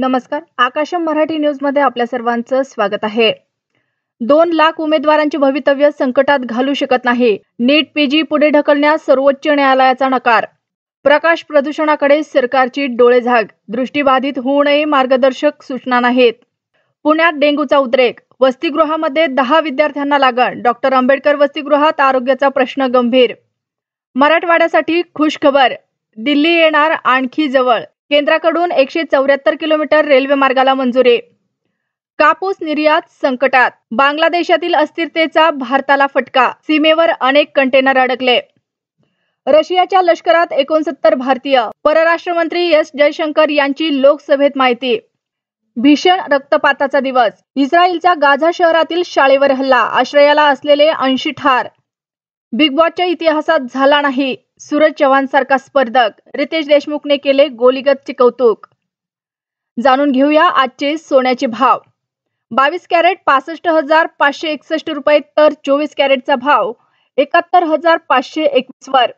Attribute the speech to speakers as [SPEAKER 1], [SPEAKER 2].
[SPEAKER 1] नमस्कार. आकाशम मराठी न्यूजमध्ये आपल्या सर्वांचं स्वागत आहे. 2 लाख उमेदवारांचे भवितव्य संकटात घालू शकत नाही. नीट पीजी पुढे ढकलण्यास सर्वोच्च न्यायालयाचा नकार. प्रकाश प्रदूषणाकडे सरकारची डोळेझाक. दृष्टीबाधित होऊ नये मार्गदर्शक सूचना नाहीत. पुण्यात डेंग्यूचा उद्रेक. वसतिगृहामध्ये 10 विद्यार्थ्यांना लागण. डॉक्टर आंबेडकर वसतिगृहात आरोग्याचा प्रश्न गंभीर. मराठवाड्यासाठी खुशखबर. दिल्ली येणार आणखी जवळ. केंद्राकडून 174 किलोमीटर रेल्वे मार्गाला मंजुरी. कापूस निर्यात संकटात. बांगलादेशातील अस्थिरतेचा भारताला फटका. सीमेवर अनेक कंटेनर अडकले. रशियाच्या लष्करात 69 भारतीय. परराष्ट्र मंत्री एस जयशंकर यांची लोकसभेत माहिती. भीषण रक्तपाताचा दिवस. इस्रायलच्या गाझा शहरातील शाळेवर हल्ला. आश्रयाला असलेले 80 ठार. बिग बॉसच्या इतिहासात झाला नाही सूरज चव्हाण सारखा स्पर्धक. रितेश देशमुखने केले गोलीगतचे कौतुक. जाणून घेऊया आजचे सोन्याचे भाव. 22 कॅरेट 65,561 रुपये तर 24 कॅरेटचा भाव 71,521 वर.